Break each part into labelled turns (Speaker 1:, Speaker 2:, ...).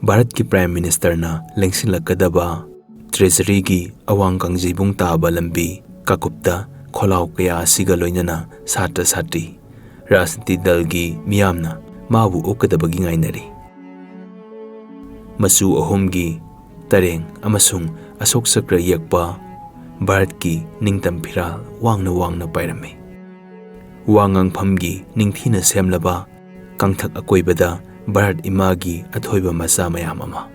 Speaker 1: Bharat ki Prime Minister na lengsilakadaba Treasury gi awang kangjibung taba lambi kakupta kholaw kaya asiga loinana satra satri Rajniti dal gi miyamna mabu okadabagi ngainari masu ahom gi tareng amasung asok sakra yakpa Bharat ki ningtam phiral wangna pairame wangang phamgi ningthina semlaba kangthak akoibada Bharat imagi athoiba masa mayam ama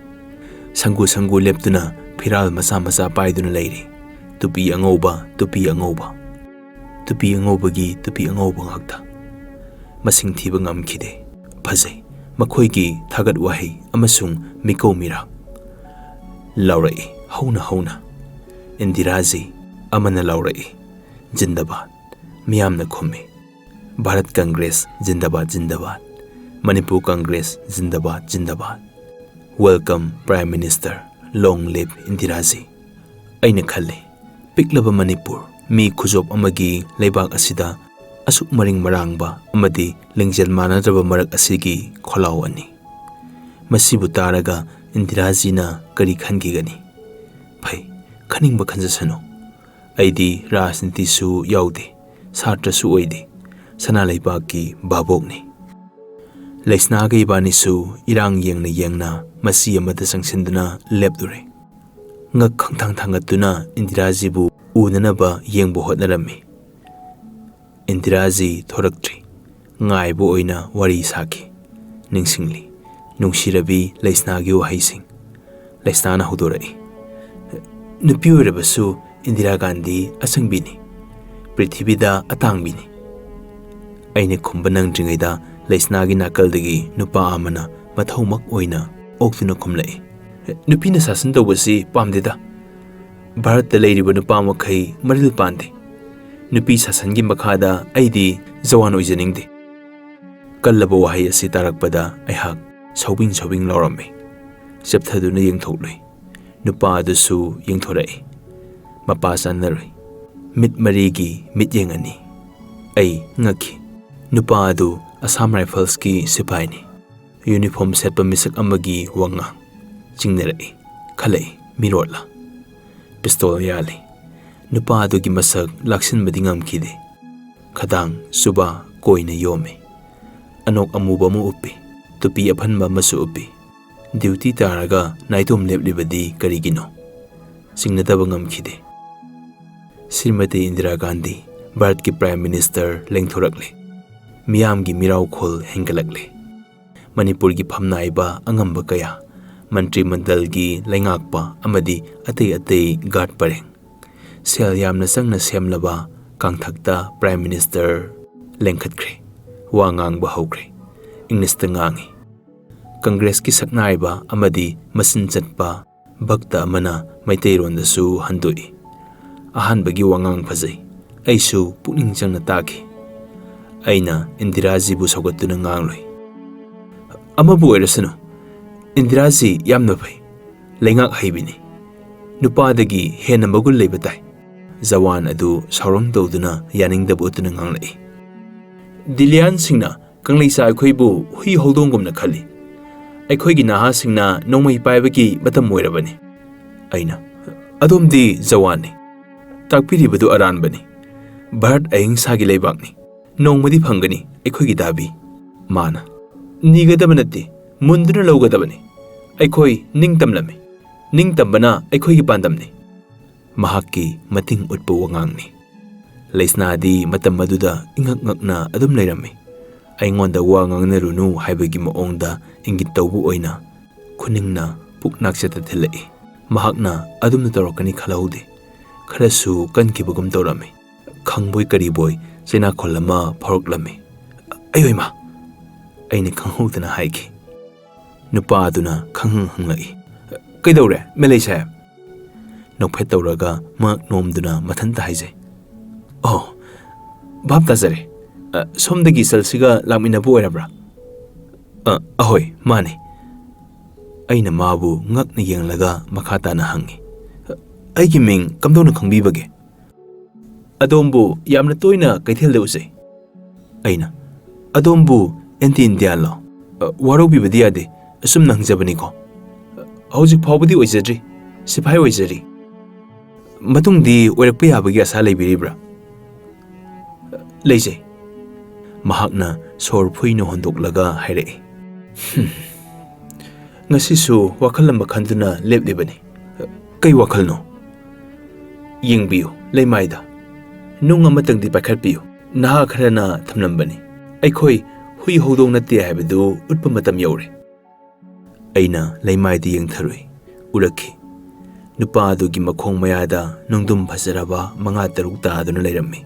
Speaker 1: sangu leptuna phiral masa paiduna leiri tupi angauba gi tupi angauba ngakta masing thiba ngamkhide phajai makhoi thagat wahi amasung mikau mira laurai hauna Indiraji amana laurai jindabad miyamna khumi Bharat Congress jindabad Manipur Congress jindabad Welcome Prime Minister long live Indiraji aina khalle piklaba Manipur mi khujop amagi leibak asida asuk maring marangba amadi lengjel manadraba marak asigi kholaw ani masibu taraga Indiraji na kari khangi gani phai khaningba khanjasano aidi rajniti su yaude satra su oide sana leibak ki babokni Laisna ga ibani su irang yengna masi amada sangsinduna lepdure ngak khangthangatuna Indiraji bu unanaba yengbo hotnarami Indiraji thoraktri ngaibo oina wari saki ningsingli nungsirabi laisna gi wahaising laisna na hudorai nupi oirabasu Indira Gandhi asangbini prithibida atangbini aine khumba nangdringaida laisna gi nakalдagi nupa amana mathaumak oina oktuna khumlai nupina sasan tawbasi pamdeda Bharat ta leiriba nupa makhai maril pande nupi sasan gi makhada aidi jawan oijaningde kallaba wahai asi tarakpada aihak saubing laurame chapthaduna yengthokloi nupa adusu yengthorai mapa sanaroi mit marigi mit yengani ai ngakhi nupa adu Assam Rifles ki sipaini uniform setpa misak amagi wanga chingnerai khalai mirotla pistol yali nupa adu gi masak laksin badingam khide khadang suba koina yome anok amuba mu upi tupi aphanba masu upi duty taraga naitom leplibadi karigino singnataba ngamkhide Srimati Indira Gandhi Bharat ki Prime Minister lengthorakle Miyam gi mirau khol hengalakle Manipur gi phamnaiba angamba kaya Mantri Mandal gi laingakpa amadi atei guard pareng sel yamna sangna semlaba kangthakta Prime Minister lengkhatkre wangang bahokre English ta ngangi Congress ki saknaiba amadi masin chatpa bhakta amana maiteiron da su handoi ahan bagi wangang phajai aisu pukning changna taki aina Indiraji bu sogatuna ngangloi amabu oirasano Indiraji yamna phai leingak haibini nupadagi hena magul leibatai jawan adu saurang doduna yaningdab utuna nganglai Dilian singna kangleisa aikhoibu hui holdongumna khali aikhoigi naha singna nongmai paibagi matam moirabani aina adomdi jawani takpiribadu aranbani Bharat ahimsagi leibakni Nongmadi phangani aikhoigi dabi mana nigadaba natti munduna lawgadabani aikhoi ningtamlami ningtambana aikhoigi pandamni mahakki mating utpu wangangni leisnadi matam maduda ingakngakna adum leirami aingonda wangangne runu haibagi maongda ingit tawbu oina khuningna puknaksata thilai mahakna adumna torokani khalaude kharasu kankibagum torami khangboi kariboi Sina kolama pork lami ayoima aini khanghudana haiki nupa aduna khanghang hanglai kaidawre melai sahab nokphet tawraga mak nomduna mathanta haijai oh bab tazare somdagi salsiga laminabu oirabra ahoy mani aina mabu ngakna yenglaga makhata na hangi aigi ming kamdona khangbibage Adombu yamna toina kaithel de usai aina adombu anti India lo warobi badiade asum nangjabani ko Hꯧzik faubadi oizadri, sipai oizari. Matungdi oirakpa yabagi asa leibiribra. Leijai. Mahakna sor phuino hondoklaga hairei. Ngasisu wakhal amba khanduna leplibani. Kai wakhal no? Yingbiyo, leimaida. Nung amatangdi pakhatpiyo. Naha kharana thamnambani. Aikhoi hui hodong natte haibadu utpa matam yaure. Aina leimaidi yengtharui. Urakhi. Nupa adugi makhong mayada nungdum phasaraba manga taruk taaduna leirammi.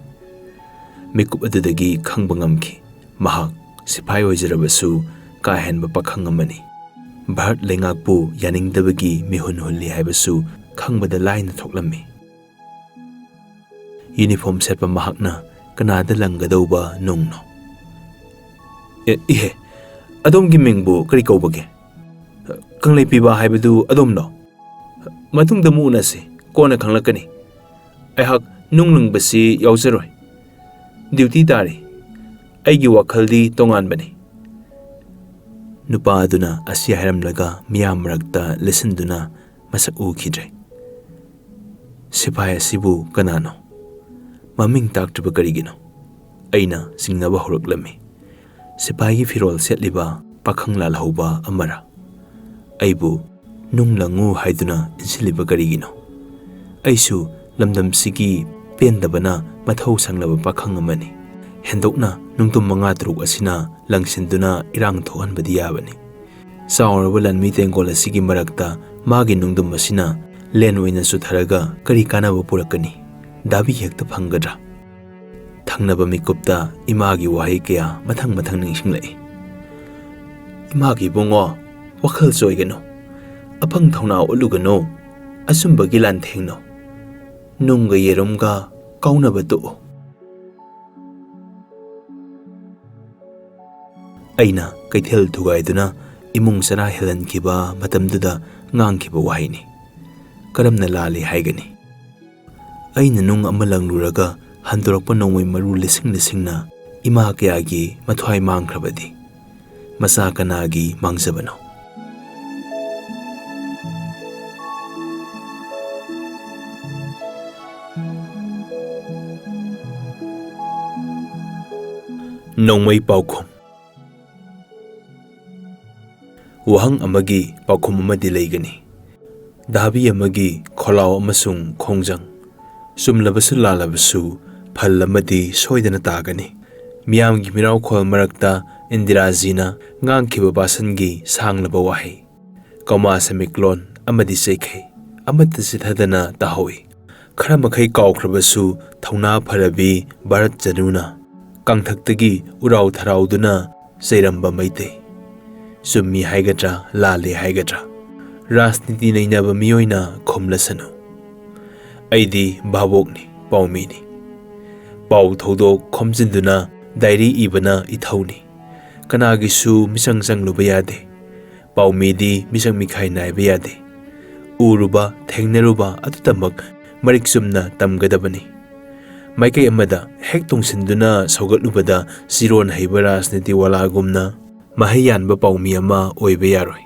Speaker 1: Mikup adudagi khangba ngamki. Mahak sipai oizarabasu kahenba pakhang amani. Bharat lengakpu yaningdabagi mihun hulli haibasu khangbada laina thoklammi. Uniform setpa mahakna kanada langgadauba nungno. Ihe, adom gi mingbu kari kaubage. Kanglai piba haibadu adom no. Matung damu nasi kona khanglakani. Aihak nunglung basi yauzaroi. Duty tari. Aigi wakhaldi tongan bani. Nupa aduna asya hairamlaga miyam marakta lisanduna masak ukidre. Sipai asibu kanano. Maming taktriba karigino. Aina singnaba horaklami. Sipai gi firol setliba pakhangla lahauba amara. Aibu nung langu haiduna insiliba karigino. Aisu lamdam sigi pendabana mathau sanglaba pakhang amani. Hendokna nungtum manga truk asina langsinduna irang thohan badiyabani. Sauraba lanmi tengol asigi marakta magi nungdum asina len oina sutharaga kari kanaba purakani. Dabi hekta phangadra. Thangnaba mikupta imagi wahi kaya mathang ningsinglai. Imagi bongo wakhal soigano. Apang thauna ulugano. Asumbagi lanthengno. Nungga yerumga kaunaba to. Aina kaithel thugaiduna imung sara helan kiba matamduda ngang kiba wahini. Karamna lali haigani. Aina nung amalang luraga handorakpa nongwai maru lisingna ima kayagi mathwai mangkrabadi. Masa kanagi mangzabano. Nongwai paukhom. Wahang amagi paukhom amadi leigani. Dabi amagi kholao amasung khongjang. Sumlabasu lalabasu phalamadi soidana tagani. Miyamgi mirau khol marakta Indirazina ngang kiba basangi sanglaba wahi. Kauma semiklon amadi seikhay. Amata sithadana tahawi. Khara makhai kaukrabasu thauna pharabi Bharat januna. Kangthaktagi urau tharauduna sairamba maite. Summi haigadra lale haigadra. Rasniti nainaba miyoina khomlasanu. Aidi babokni paumini. Pau thodok khomjinduna dairi ibana ithauni. Kanagisu misang luba yade. Paumidi misang mikhai naiba yade. Uruba thengnaruba atutamak mariksumna tamgadabani. Maikai amada hek tungsinduna saugatlubada siron haiba rasniti walagumna mahayanba paumi ama oiba yaroi.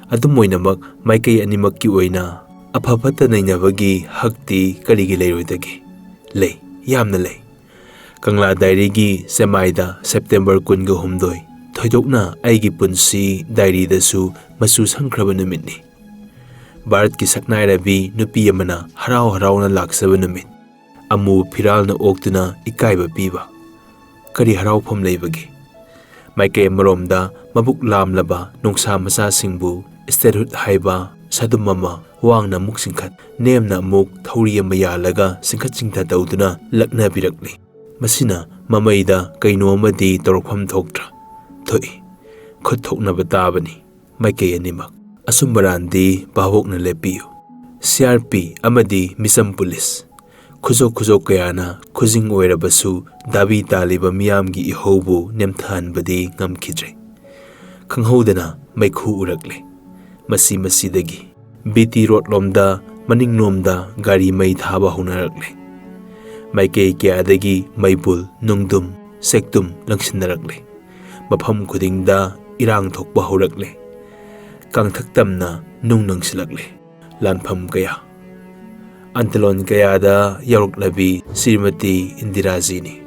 Speaker 1: Adum oinamak maikai animakki oina afafata nainabagi hakti karigi leiroidagi. Lei, yamna lei. Kangla dairigi semaida September 13 thoidokna aigi punsi dairi dasu masu sangkraba numitni. Bharat ki saknairabi nupi amana harau na laksaba numit. Amu piral na oktuna ikaiba piba. Kari harau phom leibagi. Maikai maromda mabuk lamlaba nungsa masa singbu statehood haiba sadumama wangna muk singkhat nemna muk thauri mayalaga singkhat singtha dauduna lakna birakli. Masina mamaida kaino amadi torkham thoktra. Thoi khut thokna batabani. Maikai animak. Asumbarandi bahokna lepiyo. CRP amadi misam police. Khuzok kayana khuzing oirabasu dabi taliba miyamgi ihobu nemthanbadi ngamkhidre. Khanghodana maikhu urakle. Masidagi. BT road lomda maning lomda gari mai thaba hunarakle. Maikai kyadagi maibul nungdum sektum langsinnarakle. Mafam khudingda irang thokba horakle. Kangthak tamna nung nangsilakle. Lanpham kaya. Antalon kaya da yarok labi Srimati Indiraji ni.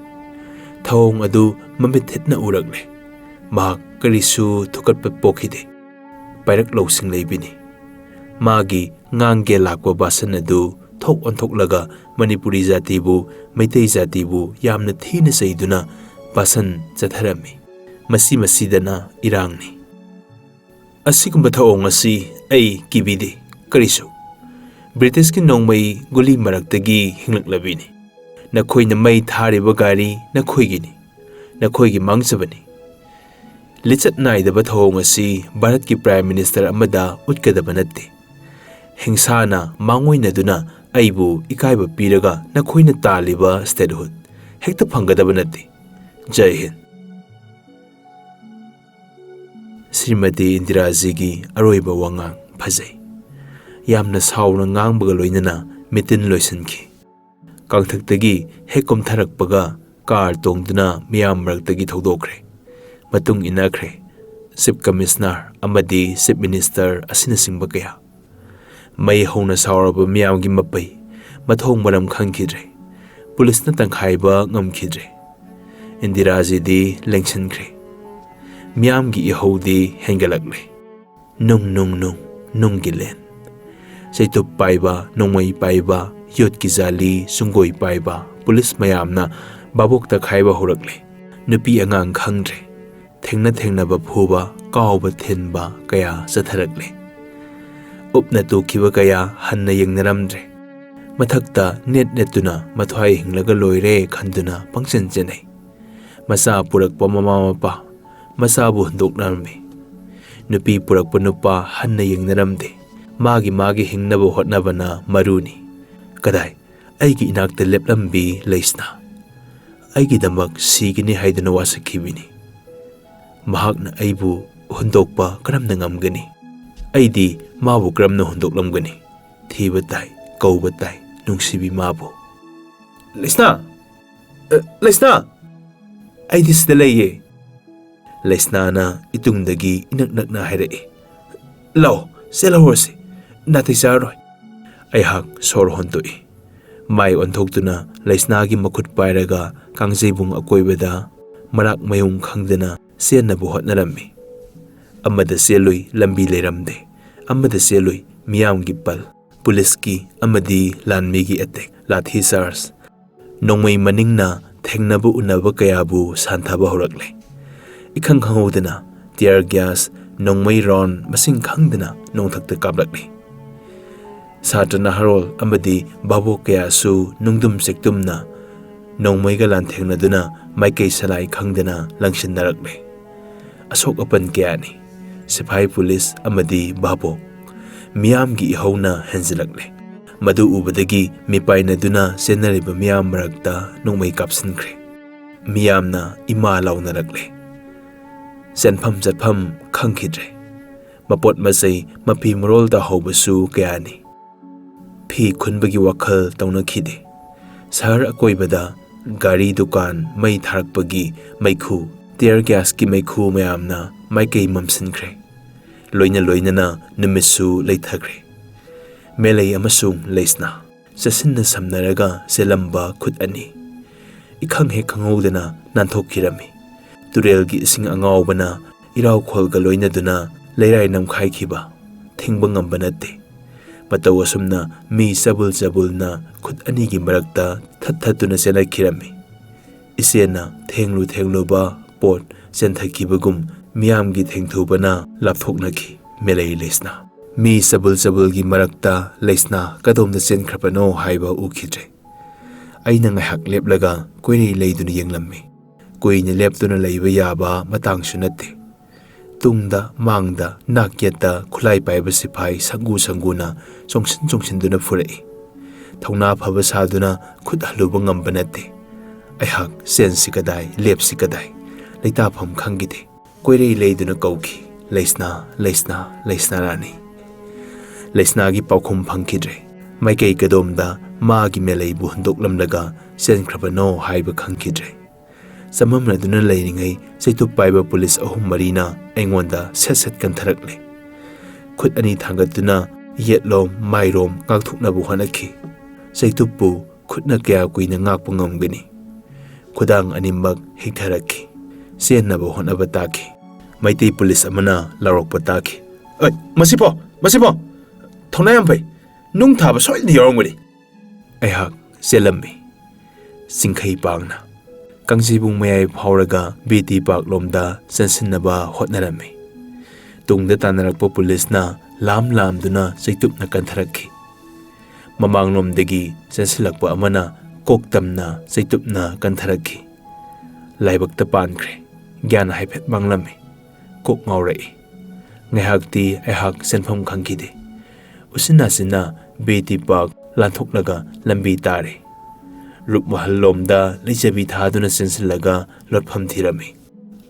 Speaker 1: Thawong adu mamit hitna urakle. Mahak karisu thukat pokide. Pairak lawsing laybini. Magi ngange lakwa basan adu thok onthok laga Manipuri jatibu Maitai jatibu yamna thina saiduna basan chatharami. Masi masidana irangni. Asigumba thawong asi ay kibide karisu. British ki nongmai guli maraktagi hinglaklabini. Nakhoi na mai thariba gari nakhoi gini. Nakhoi gi mangsabani. Lichat naidaba thawong asi Bharat ki Prime Minister amada utkadaba natte. Hingsana mangoi na duna aibu ikaiba piraga nakhoi na taliba statehood. Hekta phangadaba natte. Jai Hind. Srimati Indiraji gi aroiba wangang phajai. Yamna sauna ngangbaga loinana mitin loisanki. Kangthaktagi hekom tharakpaga car tongduna miyam maraktagi thawdokre. Matung inakre. Chief Commissioner amadi Chief Minister asinasingba kaya. May hona sauraba miyamgi mapai mathong maram khangkidre. Police na tangkhaiba ngamkidre. Indiraji di lengsankre. Miyamgi ihodi hengalakle. Nung gilen. Saitup paiba, nongmai paiba, yot kizali, sunggoy paiba, police mayamna babok ta khaiba horakle. Nupi angang khangdre. Thengna ba phuba, kauba thenba kaya satharakle. Upna tukiba kaya hanna yengnaramdre. Mathakta net tuna mathwai hinglaga loire khanduna pangchen chenai. Masa purakpa mama mapa, masa bu hundoknarme. Nupi purakpa nupa hanna yengnaramde. Magi hingnaba hotnabana maruni. Kadai, aigi inakta leplambi leisna. Aigi damak sigini haiduna wasakibini. Mahakna aibu hundokpa karamna ngamgani. Aidi mabu karamna hundoklamgani. Thibatai, kaubatai, nungsibi mabu. Leisna! Leisna! Aidi sidalaye. Leisna na itungdagi inaknakna hairae. Lao, sela horse. Natay saroy. Ayhak sor hontoi. May onthogtuna Leisnagi makut pairaga kangjaybung akoybada marak mayung khangdana sennabu hotnarami. Amada seloy lambi leiramde. Amada seloy miyamgi pal. Puliski amadi lanmigi attack lathi SARS. Nongmay maningna thengnabu unaba kayabu santhaba horakle. Ikhang khanghodana tear gas nongmay ron masing khangdana nongthakta kablakle. Satana harol amadi babo kaya su nungdum sektumna nongmay galan thengnaduna maikay salai khangdana langshin narakle. Asok apan kaya ni sipai police amadi babo miyamgi ihawna hensilakle. Madu ubadagi mipay na duna senariba miyam marakta nongmay kapsinkre. Miyamna imalaw narakle. Senpham zatpham khangkidre. Mapot masay mapi marol da hawbasu kaya ni. Phi khunbagi wakhal tawna khide. Sahar akoybada gari dukan may tharakpagi maikhu tear gas ki maikhu mayamna maikay mamsinkre. Loina na numisu leithakre. Melay amasung Leisna. Sasinna samnaraga selamba khut ani. Ikhang he khanghodana nanthokirami. Turelgi ising angawbana iraw kholga loina duna leirai namkhai khiba. Thingba ngamba natte. Mataw asumna mi sabul na khut anigi marakta thathatuna selakirami. Isena thenglu ba pot senthakibagum miyamgi thengthubana lapthoknaki melay Leisna. Mi sabul gi marakta Leisna kadomda senkrapano haiba ukidre. Aina ngahak leplaga koirei leiduna yenglammi. Koina leptuna leiba yaba matangsu natte. Tungda mangda nakyata khulai paiba sipai sanguna chongsin duna furai. Thawna phaba saduna khut haluba ngamba natte. Aihak sensi kadai lepsi kadai leitafam khangide. Koirei leiduna kauki Leisna rani. Leisnagi paukhum phangkidre. Maikay kadomda maagi melay buhandok lamlaga senkrapano haiba khangkidre. Samamna duna leiringai saitup paiba police ahum marina aingonda set kantharakle. khut ani thangatuna yetlom mairom ngakthuknabu hanakhi saitupu khutna kya kuina ngakpa ngamgani khudang animbak hikharakhi sennabu honaba takhi maitei police amana larokpa takhi ai masipo thona yam pai nung thaba soilni yorongmani aihak selammi singkhai pangna kangjibung mayai phawraga BT Park lomda sansinnaba hotnarami tungda tanarakpa police na lam duna saitupna kantharakhi mamang lomdagi sansilakpa amana koktamna saitupna kantharakhi laibakta pankre gyana haiphet manglami kok ngaurai ngaihakti aihak senpham khangkide usina BT Park lanthoknaga lambi tare rup mahal lomda leijabi thaduna sensilaga lotpham thirami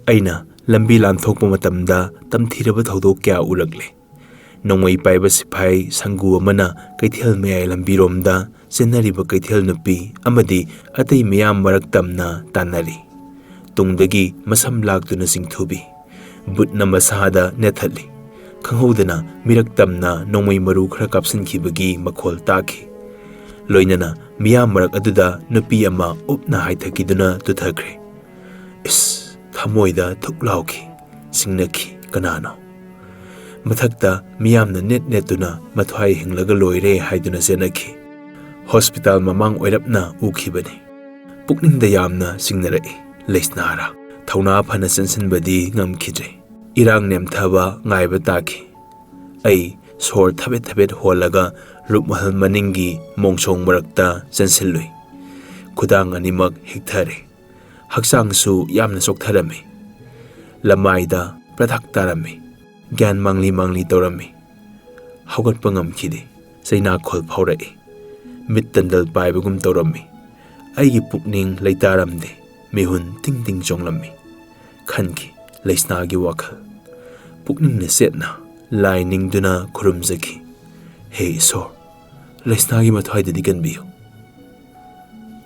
Speaker 1: aina lambi lanthokpa matamda tamthiraba thodok kya urakle nongmai paiba siphai sangu amana kaithel mayai lambi romda senariba kaithel nupi amadi atei miyam marak tamna tanari tungdagi masam laktuna singthubi butna masada nethali khanghodana mirak tamna nongmai maru khara kapsinkhibagi makhol takhi loinana miyam marak aduda nupi ama upna haithakiduna tuthakre is thamoida thuklauki singnakhi kanano mathakta miyamna netuna mathwai hinglaga loire haiduna senakhi hospital mamang oirapna ukhibani pukningda yamna singnarai leisnara thauna phana sansinbadi ngamkhidre irang nemthaba ngaiba takhi ai sor thabet holaga rupmahal maningi mongsong marakta sansilui khudang animak hikthare haksangsu yamna soktharami lamaida prathak tarami gyan mangli torami haugat pangamkhide saina khol phaurai mit tandal paibagum torami aigi pukning leitaramde mihun ting jonglammi khanki leisnagi wakhal pukning ne setna lining duna khurumzaki he so leisnagi mathwai de ganbiyo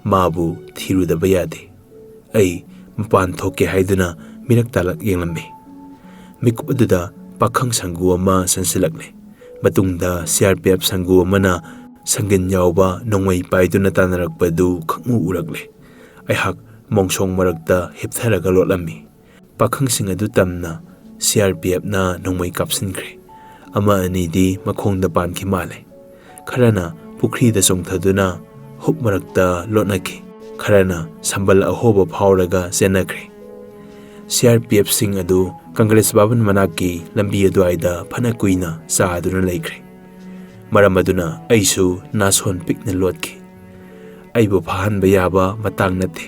Speaker 1: mabu thiru da bayade ai mapan thoke haiduna mirak talak yenglammi mikup aduda pakhang sangu ama sansilakle matungda CRPF sangu amana sangin yawba nongmai paiduna tanarakpadu khangmu urakle aihak mongsong marakta hiptharaga lotlammi pakhang sing adu tamna CRPF na nongmai kapsinkre ama anidi makhongda panki male kharana pukri da songthaduna hup marakta lotnaki kharana sambal ahoba phawraga senakre CRPF sing adu Congress Baban manaki lambi aduaida phana kuina saaduna laikre maramaduna aisu nason pikna lotki aibo phahan bayaba matang nate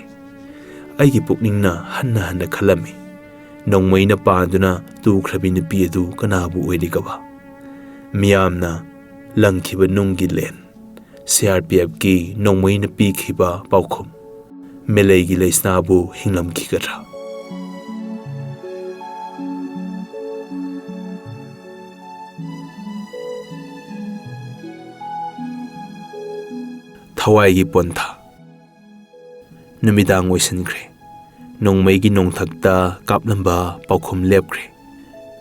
Speaker 1: aigi pukningna hanna khalami nongmaina paaduna tu khrabi nupi adu kanabu oirigaba miyamna langkhiba nunggi len CRPF ki nongmaina pi khiba paukhum melegi leisnabu hinglam khigara Hawaii Ponta Numidang Wisenkre Nongmaigi Nongthakta Kaplamba Paukhum Lepkre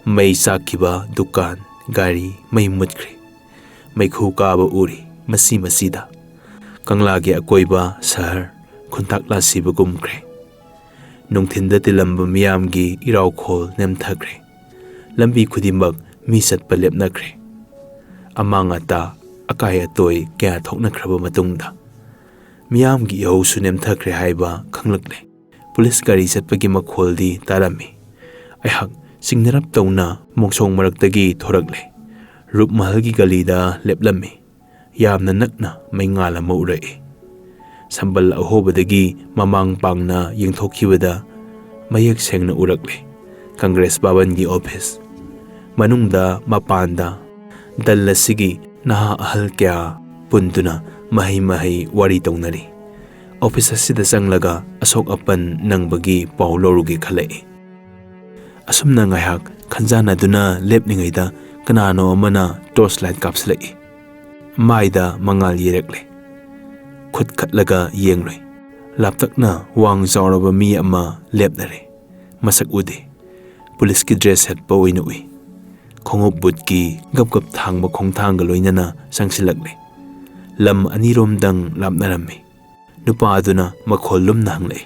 Speaker 1: May Sakiba Dukan Gari May Mutkre May Khukaba Uri Masida Kangla gi akoiba sahar khuntakla siba gumkre Nongthinda tilamba miyamgi iraw khol nemthakre Lambi khudimak mi satpa lepnakre Amangata akaya toy kaya thokna khraba matungda miyamgi yaw sunem thakre haiba khanglakle police gari satpagi makholdi tarami aihak singnarap tawna mongsong maraktagi thorakle rup mahalgi galida leplammi yamna nakna maingala maurai sambal ahobadagi mamang pangna yengthokhibada mayek sengna urakle Congress Babangi office manungda mapanda dallasigi naha ahal kya punduna mahi wari tawnari office asida sanglaga asok apan nangbagi paulorugi khalai asumna ngaiak khanjana duna lepningaida kanano amana torchlight kapslai maida mangal yerekle khut khatlaga yengloi laptakna wang zawraba mi ama lepnare masak ude police ki dress hat pawina ui khongup butki gap gap thangba khongthangga loinana sangsilagle lam aniromdang lapnarammi nupa aduna makhol lumna hangle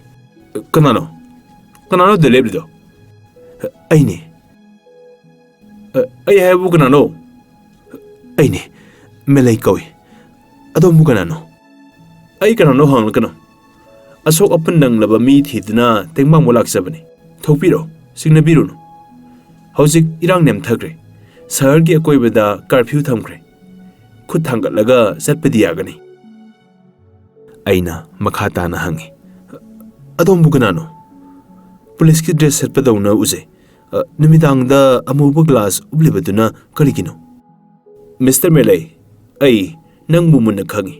Speaker 1: kanano delivery aine ai habu kanano aine melai kawi adom kanano ai kanano hangla kano asok apandang laba mi thidna tengmang molak sabani thopiro singnabiruno hojik irang nem thagre sahar gi akoibada curfew thamkre khut thangalaga satpadi yagani aina makhata na hangi adom bukanano police ki dress satpadawna uje numidang da amuba glass ublibaduna karigino Mr. Melay ai nang bumun khangi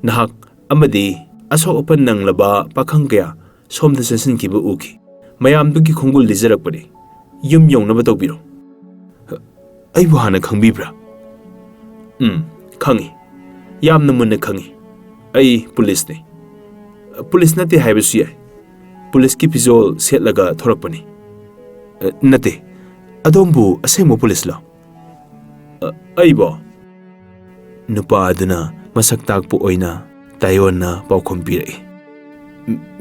Speaker 1: nahak amadi asok apan nang laba pakhang kaya somda sasin ki bu uki mayam duki khongul lijarak pare yum yongnaba tawbiro ai bu hana khangbibra khangi yamna munna khangi ai police ne police nate haibasu yai police ki pizol setlaga thorakpani nate adombu asemo police la ai bo nupa aduna masak takpu oina tayonna paukhom pirai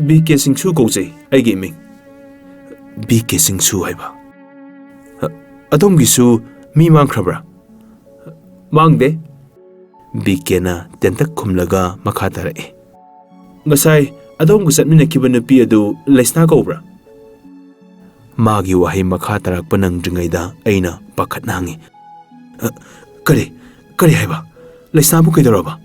Speaker 1: BK Singsu kause ai gaming BK Singsu haiba adom gisu mi mangkhrabra mangde BK na tentak khumlaga makha tarai ngasai adom gu satmina kibana pi adu laisna kobra magi wahai makha tarak panang dringaida aina pakhat nangi kare haiba laisna bu kaidoraba